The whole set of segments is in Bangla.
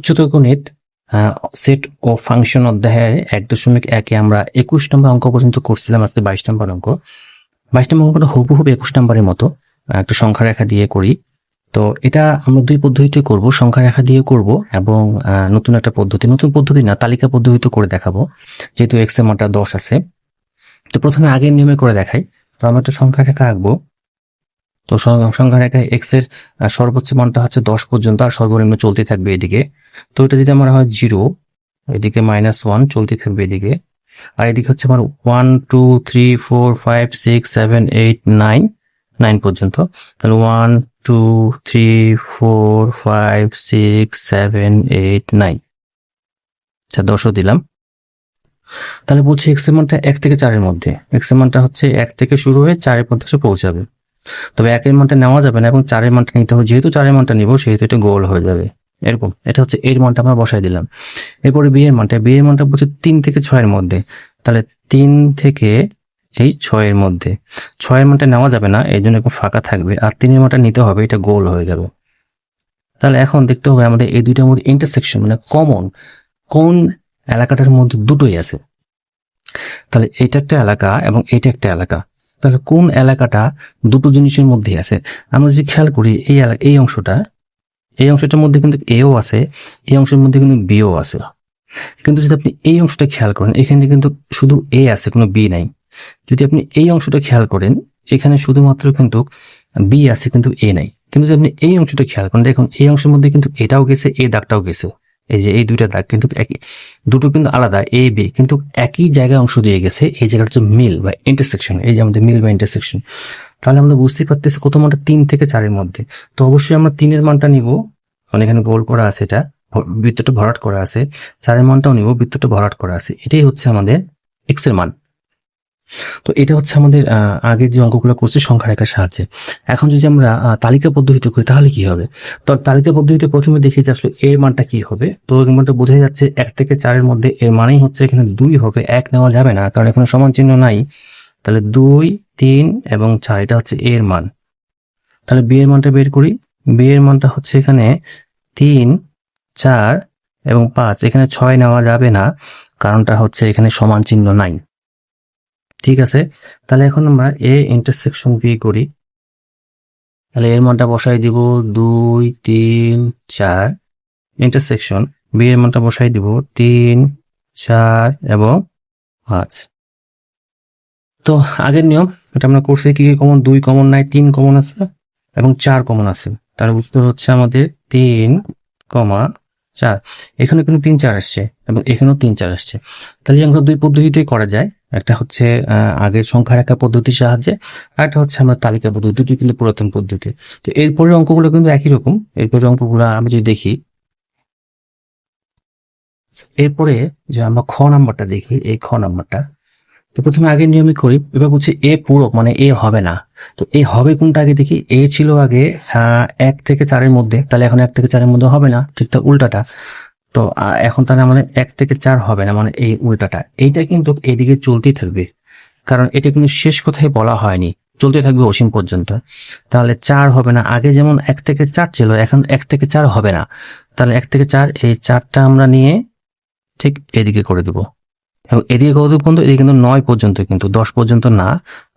উচ্চতর গণিত সেট ও ফাংশন অধ্যায়ের 1.1 আমরা 21 নম্বর অঙ্ক পর্যন্ত করছিলাম। আজকে 22 নম্বর অঙ্ক। 22 নম্বর অঙ্কটা হুবহু 21 নম্বরের মতো একটা সংখ্যা রেখা দিয়ে করি। তো এটা আমরা দুই পদ্ধতিতে করব, সংখ্যা রেখা দিয়ে করব এবং নতুন একটা পদ্ধতি, নতুন পদ্ধতি না, তালিকা পদ্ধতিতে করে দেখাবো, যেহেতু x এর মানটা 10 আছে। তো প্রথমে আগের নিয়মে করে দেখাই। তো আমরা একটা সংখ্যা রেখা আঁকবো। তো সংখ্যা রেখায় x এর সর্বোচ্চ মানটা হচ্ছে 10 পর্যন্ত, আর সর্বনিম্ন চলতে থাকবে এদিকে। তো এটা যদি আমার হয় 0, এদিকে -1 চলতে থাকবে এদিকে, আর এদিকে হচ্ছে আমার 1 2 3 4 5 6 7 8 9 9 পর্যন্ত। তাহলে 1 2 3 4 5 6 7 8 9, আচ্ছা 10ও দিলাম। তাহলে বলছি x এর মানটা 1 থেকে 4 এর মধ্যে, x এর মানটা হচ্ছে 1 থেকে শুরু হয়ে 4 এর মধ্যে পৌঁছাবে। তবে 1 এর মানটা নেওয়া যাবে না এবং 4 এর মানটা নিতে হবে, যেহেতু 4 এর মানটা নিব সেহেতু এটা গোল হয়ে যাবে এরকম। এটা হচ্ছে এর মানটা আমরা বসাই দিলাম। এরপরে b এর মানটা বলছে 3 থেকে 6 এর মধ্যে, তাহলে 3 থেকে এই 6 এর মধ্যে। 6 এর মানটা নেওয়া যাবে না, এই জন্য একটু ফাঁকা থাকবে, আর 3 এর মানটা নিতে হবে, এটা গোল হয়ে যাবে। তাহলে এখন দেখতে হবে আমাদের এই দুইটার মধ্যে ইন্টারসেকশন মানে কমন কোন এলাকাটার মধ্যে দুটোই আছে। তাহলে এটা একটা এলাকা এবং এটা একটা এলাকা, তাহলে কোন এলাকাটা দুটো জিনিসের মধ্যে আছে। আমরা যদি খেয়াল করি এই অংশটার মধ্যে কিন্তু এও আছে, এই অংশের মধ্যে কিন্তু বিও আছে। কিন্তু যদি আপনি এই অংশটা খেয়াল করেন, এখানে কিন্তু শুধু এ আছে, কোনো বি নাই। যদি আপনি এই অংশটা খেয়াল করেন, এখানে শুধুমাত্র কিন্তু বি আছে কিন্তু এ নাই। কিন্তু যদি আপনি এই অংশটা খেয়াল করেন, দেখুন এই অংশের মধ্যে কিন্তু এটাও গেছে, এই দাগটাও গেছে। এই যে এই দুইটা দাগ কিন্তু একই, দুটো কিন্তু আলাদা, এ বি কিন্তু একই জায়গায় অংশ দিয়ে গেছে। এই জায়গাটা হচ্ছে মিল বা ইন্টারসেকশন, এই যে আমাদের মিল বা ইন্টারসেকশন। তাহলে আমরা বুঝতেই পারতেছি কত মানটা 3 থেকে 4 এর মধ্যে। তো অবশ্যই আমরা 3 এর মানটা নিব, কারণ এখানে গোল করা আছে, এটা বৃত্তটা ভরাট করা আছে। 4 এর মানটাও নিব, বৃত্তটা ভরাট করা আছে। এটাই হচ্ছে আমাদের x এর মান। তো এটা হচ্ছে আমাদের আগের যে অঙ্কগুলো করছি সংখ্যা রেখার সাহায্যে। এখন যদি আমরা তালিকা পদ্ধতিতে করি তাহলে কি হবে? তো তালিকা পদ্ধতিতে প্রথমে দেখি যে আসলে এর মানটা কি হবে। তো এর মানটা বোঝাই যাচ্ছে 1 থেকে 4 এর মধ্যে এর মানেই হচ্ছে এখানে 2 হবে, 1 নেওয়া যাবে না কারণ এখানে সমান চিহ্ন নাই। তাহলে 2 3 এবং 4 এটা হচ্ছে এর মান। তাহলে b এর মানটা বের করি। b এর মানটা হচ্ছে এখানে 3 4 এবং 5, এখানে 6 নেওয়া যাবে না, কারণটা হচ্ছে এখানে সমান চিহ্ন নাই। ঠিক আছে, তাহলে এখন আমরা এ ইন্টারসেকশন বি করি। তাহলে এর মানটা বসাই দিব 2 3 4, ইন্টারসেকশন বি এর মানটা বসাই দিব 3 4 এবং 5। তো আগের নিয়ম এটা আমরা করছি, কি কমন? 2 কমন নাই, 3 কমন আছে এবং 4 কমন আছে। তার উত্তর হচ্ছে আমাদের 3, 4। এখানে কিন্তু 3 4 আসছে এবং এখানেও 3 4 আসছে। তাহলে আমরা দুই পদ্ধতিতেই করা যায়, একটা হচ্ছে আগের সংখ্যা রেখা পদ্ধতির সাহায্যে, আর একটা হচ্ছে আমরা তালিকা পদ্ধতি। দুটি কিন্তু পুরাতন পদ্ধতি। তো এরপরের অঙ্কগুলো কিন্তু একই রকম। এরপরের অঙ্কগুলো আমি যদি দেখি, এরপরে যে আমরা খ নাম্বারটা দেখি, এই খ নাম্বারটা, তো প্রথমে আগের নিয়মে করি। এবার বলছি এ পূরক মানে এ হবে না। তো এ হবে কোনটা আগে দেখি। এ ছিল আগে 1 থেকে 4 এর মধ্যে, তাহলে এখন 1 থেকে 4 এর মধ্যে হবে না, ঠিক তার উল্টাটা। তো এখন তাহলে আমাদের 1 থেকে 4 হবে না, মানে এই উল্টাটা। এইটা কিন্তু এদিকে চলতেই থাকবে, কারণ এটা কিন্তু শেষ কথাই বলা হয়নি, চলতে থাকবে অসীম পর্যন্ত। তাহলে 4 হবে না, আগে যেমন 1 থেকে 4 ছিল, এখন 1 থেকে 4 হবে না। তাহলে 1 থেকে 4, এই 4টা আমরা নিয়ে ঠিক এদিকে করে দেবো। এবং এদিকে কত পর্যন্ত? এদিকে কিন্তু 9 পর্যন্ত, কিন্তু 10 পর্যন্ত না,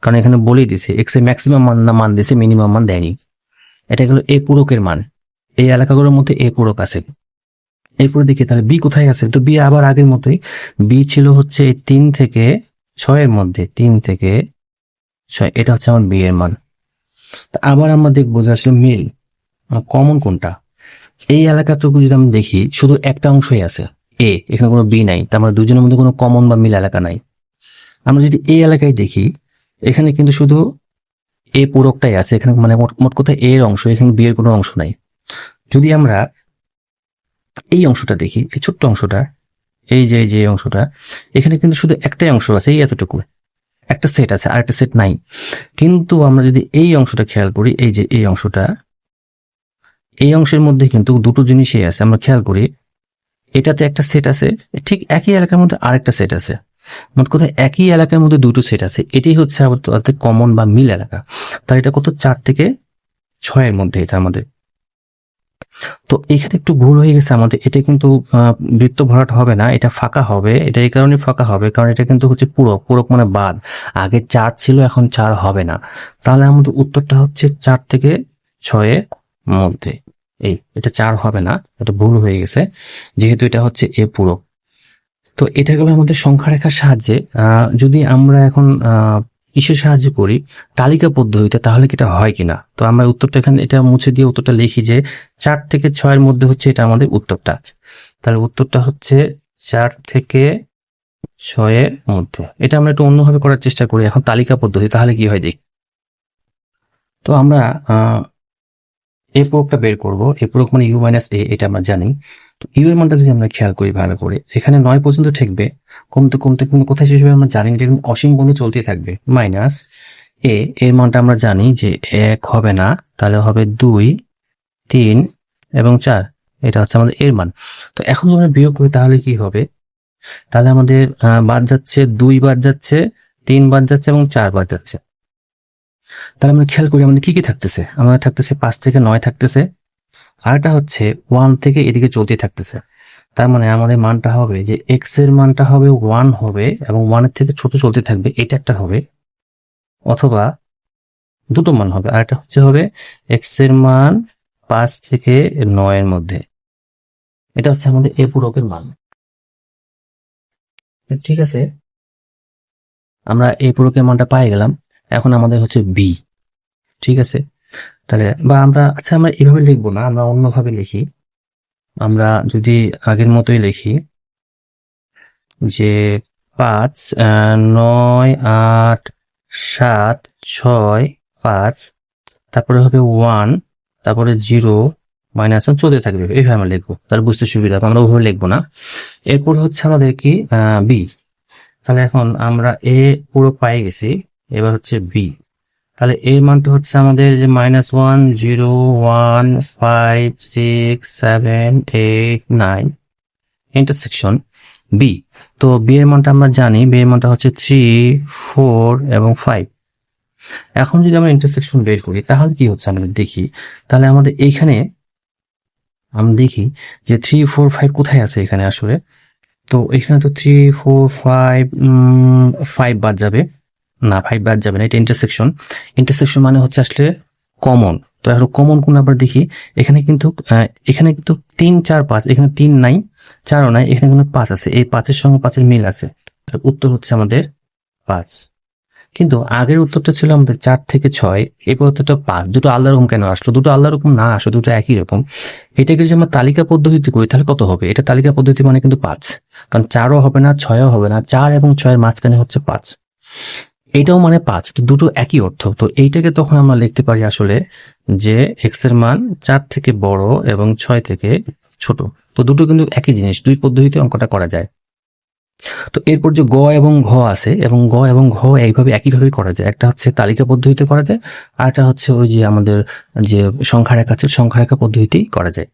কারণ এখানে বলেই দিছে এক্স এর ম্যাক্সিমাম মান দিছে, মিনিমাম মান দেয়নি। এটা গেল এ পূরকের মান। এই এলাকাগুলোর মধ্যে এ পূরক আছে। এরপরে দেখি তাহলে বি কোথায় আছে। তো বি আবার আগের মতোই, বি ছিল হচ্ছে 3 থেকে 6 এর মধ্যে, 3 থেকে 6, এটা হচ্ছে আমার বি এর মান। আবার আমরা দেখবো যে আসলে মিল কমন কোনটা। এই এলাকাটুকু যদি আমরা দেখি, শুধু একটা অংশই আছে এ, এখানে কোনো বি নাই, তার মানে দুজনের মধ্যে কোনো কমন বা মিল এলাকা নাই। আমরা যদি এই এলাকায় দেখি, এখানে কিন্তু শুধু এ পূরকটাই আছে, এখানে মানে মোট কথা এর অংশ, এখানে বি এর কোনো অংশ নাই। যদি আমরা এই অংশটা দেখি, এই ছোট্ট অংশটা, এই যে অংশটা, এখানে কিন্তু শুধু একটাই অংশ আছে, এই এতটুকু একটা সেট আছে, আর একটা সেট নাই। কিন্তু আমরা যদি এই অংশটা খেয়াল করি, এই যে এই অংশটা, এই অংশের মধ্যে কিন্তু দুটো জিনিসই আছে। আমরা খেয়াল করি, এটাতে একটা সেট আছে, ঠিক একই এলাকার মধ্যে আরেকটা সেট আছে। মোট কথা একই এলাকার মধ্যে দুটো সেট আছে, এটাই হচ্ছে আমাদের কমন বা মিল এলাকা। তাহলে এটা কত? 4 থেকে 6 এর মধ্যে এটা আমাদের। তো এখানে একটু ভুল হয়ে গেছে আমাদের, এটা কিন্তু বৃত্ত ভরাট হবে না, এটা ফাঁকা হবে। এটা এই কারণে ফাঁকা হবে কারণ এটা কিন্তু হচ্ছে পূরক, পূরক মানে বাদ। আগে 4 ছিল, এখন 4 হবে না। তাহলে আমাদের উত্তরটা হচ্ছে 4 থেকে 6 এর মধ্যে। এটা 4 হবে না, এটা ভুল হয়ে গেছে, যেহেতু এটা হচ্ছে এ পূরক। তো এটা গেল আমাদের সংখ্যা রেখার সাহায্যে। যদি আমরা এখন কিসের সাহায্যে করি, তালিকা পদ্ধতিতে, তাহলে কি এটা হয় কিনা। তো আমরা উত্তরটা এখানে এটা মুছে দিয়ে উত্তরটা লিখি যে 4 থেকে 6 এর মধ্যে হচ্ছে এটা আমাদের উত্তরটা। তাহলে উত্তরটা হচ্ছে 4 থেকে 6 এর মধ্যে। এটা আমরা একটু অন্যভাবে করার চেষ্টা করি এখন তালিকা পদ্ধতি, তাহলে কি হয় দেখি। তো আমরা এ পূরকটা বের করব। এ পূরক মানে ইউ মাইনাস এ, এটা আমরা জানি। তো ইউ এর মানটা যদি আমরা খেয়াল করি ভালো করে, এখানে 9 পর্যন্ত ঠেকবে, কমতে কমতে কিন্তু কোথায় শেষ হবে আমরা জানি, এটা কিন্তু অসীম পর্যন্ত চলতেই থাকবে। মাইনাস এ এর মানটা আমরা জানি যে 1 হবে না, তাহলে হবে 2, 3 এবং 4। এটা হচ্ছে আমাদের এর মান। তো এখন যদি আমরা বিয়োগ করি তাহলে কি হবে, তাহলে আমাদের বাদ যাচ্ছে 2 বাদ যাচ্ছে, 3 বাদ যাচ্ছে এবং 4 বাদ যাচ্ছে। তাহলে আমরা খেয়াল করি আমাদের কি কি থাকতেছে, আমাদের থাকতেছে 5 থেকে 9 থাকতেছে, আর এটা হচ্ছে 1 থেকে এদিকে চলতে থাকতেছে। তার মানে আমাদের মানটা হবে যে এক্স এর মানটা হবে 1 হবে এবং 1 এর থেকে ছোট চলতে থাকবে, এটা একটা হবে। অথবা দুটো মান হবে, আর এটা হচ্ছে হবে এক্স এর মান 5 থেকে 9 এর মধ্যে। এটা হচ্ছে আমাদের এ পূরকের মান। ঠিক আছে, আমরা এ পূরকের মানটা পাই গেলাম। এখন আমাদের হচ্ছে বি। ঠিক আছে, তাহলে বা আমরা আমরা এভাবে লিখবো না, আমরা অন্যভাবে লিখি। আমরা যদি আগের মতোই লিখি যে 5, 9, 8, 7, 6, 5, তারপরে হবে 1, তারপরে 0, -1 চলতে থাকবে, এইভাবে আমরা লিখবো, তাহলে বুঝতে সুবিধা হবে। আমরা ওভাবে লিখবো না। এরপর হচ্ছে আমাদের কি বি। তাহলে এখন আমরা এ পুরো পাই গেছি, এবার হচ্ছে বি। তাহলে এর মানটা হচ্ছে আমাদের যে -1, 0, 1, 5, 6, 7, 8, 9 ইন্টারসেকশন বি। তো বি এর মানটা আমরা জানি, বি এর মানটা হচ্ছে 3, 4 এবং 5। এখন যদি আমরা ইন্টারসেকশন বের করি তাহলে কি হচ্ছে আমরা দেখি। তাহলে আমাদের এইখানে আমরা দেখি যে 3, 4, 5 কোথায় আছে এখানে আসলে। তো এখানে তো 3, 4, 5, 5 বাদ যাবে না, 5 বাদ যাবে না, এটা ইন্টারসেকশন। ইন্টারসেকশন মানে হচ্ছে আসলে কমন। তো এখন কমন কোন আবার দেখি, এখানে কিন্তু 3, 4, 5, এখানে 3 নাই, 4ও নাই, এখানে কিন্তু 5 আছে, এই 5 এর সঙ্গে 5 এর মিল আছে, উত্তর হচ্ছে আমাদের 5। কিন্তু আগের উত্তরটা ছিল আমাদের 4 থেকে 6, এরপর উত্তরটা 5। দুটো আলাদা রকম কেন আসলো? দুটো আলাদা রকম না আসলো, দুটো একই রকম। এটাকে যদি আমরা তালিকা পদ্ধতিতে করি তাহলে কত হবে? এটা তালিকা পদ্ধতি মানে কিন্তু 5, কারণ 4ও হবে না, 6ও হবে না, 4 এবং 6 এর মাঝখানে হচ্ছে 5, এইটাও মানে 5, তো দুটো একই অর্থ। তো এইটাকে তখন আমরা লিখতে পারি আসলে যে এক্স এর মান 4 থেকে বড় এবং 6 থেকে ছোট। তো দুটো কিন্তু একই জিনিস, দুই পদ্ধতিতে অঙ্কটা করা যায়। তো এরপর যে গ এবং ঘ আছে, এবং গ এবং ঘ এইভাবে একইভাবে করা যায়। একটা হচ্ছে তালিকা পদ্ধতিতে করা যায়, আর একটা হচ্ছে ওই যে আমাদের যে সংখ্যা রেখা আছে, সংখ্যা রেখা পদ্ধতিতেই করা যায়।